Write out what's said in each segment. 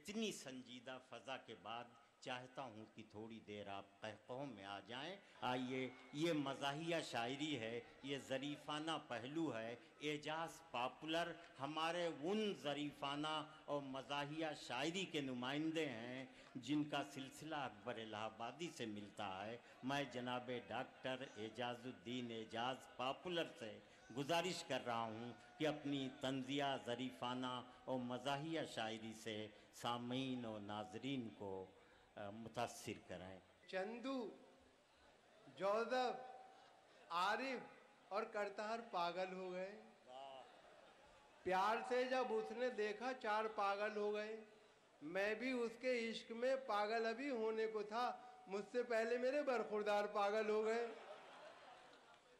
इतनी संजीदा फ़ज़ा के बाद चाहता हूँ कि थोड़ी देर आप कहक़ों में आ जाएं। आइए, ये मज़ाहिया शायरी है, ये ज़रीफ़ाना पहलू है। एजाज़ पॉपुलर हमारे उन ज़रीफ़ाना और मज़ाहिया शायरी के नुमाइंदे हैं जिनका सिलसिला अकबर इलाहाबादी से मिलता है। मैं जनाब डॉक्टर एजाज़ुद्दीन एजाज़ पॉपुलर से गुजारिश कर रहा हूँ कि अपनी तंज़िया ज़रीफ़ाना और मज़ाहिया शायरी से सामीन और नाज़रीन को मुतासिर कराएं। चंदू, जोज़फ, आरिफ और करतार पागल हो गए। प्यार से जब उसने देखा 4 पागल हो गए। मैं भी उसके इश्क में पागल अभी होने को था, मुझसे पहले मेरे बरखुरदार पागल हो गए।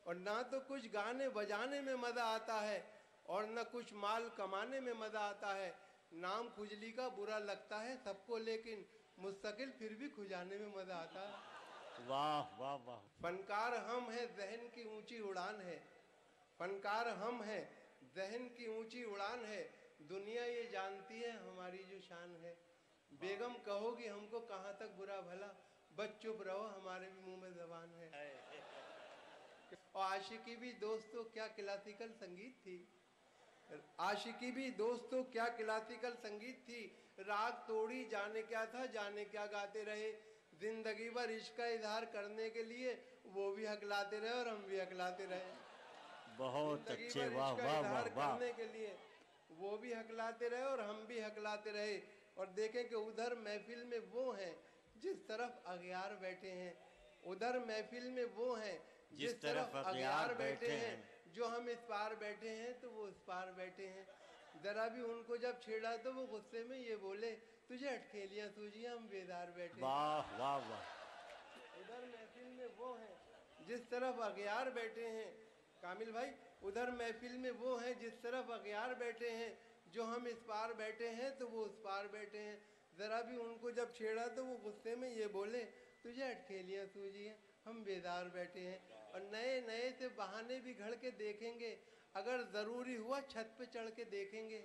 और ना तो कुछ गाने बजाने में मज़ा आता है और न कुछ माल कमाने में मज़ा आता है। नाम खुजली का बुरा लगता है सबको, लेकिन मुस्तकिल फिर भी खुजाने में मज़ा आता है। वाह वाह वाह। फनकार हम हैं, ज़हन की ऊंची उड़ान है। फनकार हम हैं, ज़हन की ऊंची उड़ान है। दुनिया ये जानती है हमारी जो शान है। बेगम कहोगी हमको कहाँ तक बुरा भला, बस चुप रहो हमारे भी मुंह में ज़बान है। और आशिकी भी दोस्तों क्या क्लासिकल संगीत थी। आशिकी भी दोस्तों क्या क्लासिकल संगीत थी। राग तोड़ी जाने क्या था, जाने क्या गाते रहे। जिंदगी भर इश्क का इजहार करने के लिए वो भी हकलाते रहे और हम भी हकलाते रहे। बहुत जिंदगी अच्छे, भर वाह इश्क का वाह वाह इजहार वाह। करने के लिए वो भी हकलाते रहे और हम भी हकलाते रहे। और देखें कि उधर महफिल में वो हैं जिस तरफ अगियार बैठे हैं। उधर महफिल में वो हैं जिस तरफ अगियार बैठे हैं। जो हम इस पार बैठे हैं तो वो उस पार बैठे हैं। जरा भी उनको जब छेड़ा तो वो गुस्से में ये बोले, तुझे अटखेलियां सूझी, हम बेदार बैठे। वाह वाह वाह। उधर महफिल में वो हैं जिस तरफ अगियार बैठे हैं। कामिल भाई, उधर महफिल में वो हैं जिस तरफ अगियार बैठे हैं। जो हम इस पार बैठे हैं तो वो उस पार बैठे हैं। जरा भी उनको जब छेड़ा तो वो गुस्से में ये बोले, तुझे अटखेलियां सूझी हैं, हम बेदार बैठे हैं। और नए नए से बहाने भी घड़ के देखेंगे, अगर ज़रूरी हुआ छत पे चढ़ के देखेंगे।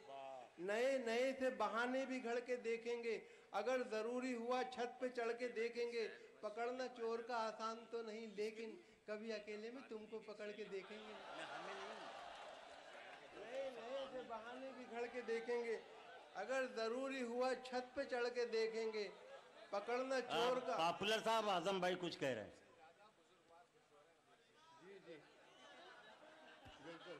नए नए से बहाने भी घड़ के देखेंगे, अगर ज़रूरी हुआ छत पे चढ़ के देखेंगे। पकड़ना चोर का आसान तो नहीं, लेकिन कभी अकेले में तुमको पकड़ के देखेंगे। नए नए से बहाने भी घड़ के देखेंगे, अगर ज़रूरी हुआ छत पे चढ़ के देखेंगे। पकड़ना चोर का। पॉपुलर साहब, आजम भाई कुछ कह रहे हैं। जी जी बिल्कुल,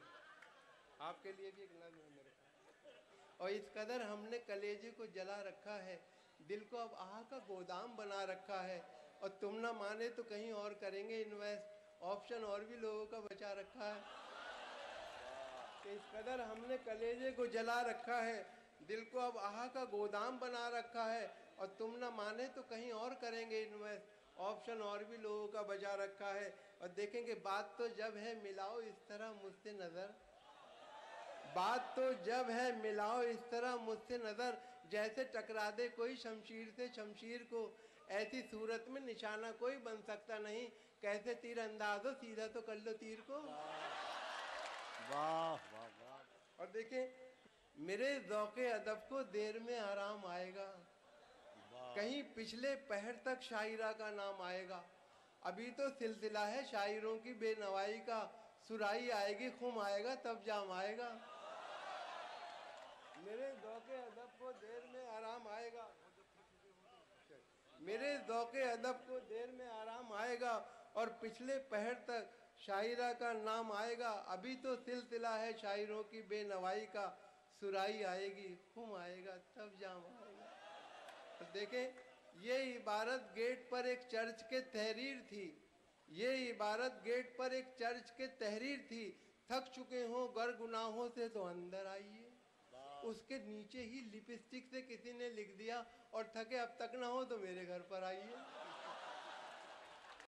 आपके लिए भी एक नज़्म है मेरे पास। और इस कदर हमने कलेजे को जला रखा है, दिल को अब आह का गोदाम बना रखा है। और तुम ना माने तो कहीं और करेंगे इन्वेस्ट, ऑप्शन और भी लोगों का बचा रखा है। कि इस कदर हमने कलेजे को जला रखा है, दिल को अब आह का गोदाम बना रखा है। और तुम ना माने तो कहीं और करेंगे इन्वेस्ट, ऑप्शन और भी लोगों का बचा रखा है। और देखेंगे बात तो जब है मिलाओ इस तरह मुझसे नज़र। बात तो जब है मिलाओ इस तरह मुझसे नज़र, जैसे टकरा दे कोई शमशीर से शमशीर को। ऐसी सूरत में निशाना कोई बन सकता नहीं, कैसे तीर अंदाज हो सीधा तो कर लो तीर को। वाह वाह वाह। और देखें, मेरे ज़ौक़े अदब को देर में आराम आएगा, कहीं पिछले पहर तक शायरा का नाम आएगा। अभी तो सिलसिला है शायरों की बेनवाई का, सुराई आएगी खुम आएगा तब जाम आएगा। मेरे ज़ौक़े अदब को देर में आराम आएगा, मेरे ज़ौक़े अदब को देर में आराम आएगा। और पिछले पहर तक शायरा का नाम आएगा। अभी तो सिलसिला है शायरों की बेनवाई का, सुराई आएगी खुम आएगा तब जाम आएगा। तो देखें, ये इबारत गेट पर एक चर्च के तहरीर थी। ये इबारत गेट पर एक चर्च के तहरीर थी। थक चुके हों गर गुनाहों से तो अंदर आइए। उसके नीचे ही लिपस्टिक से किसी ने लिख दिया, और थके अब तक ना हो तो मेरे घर पर आइए।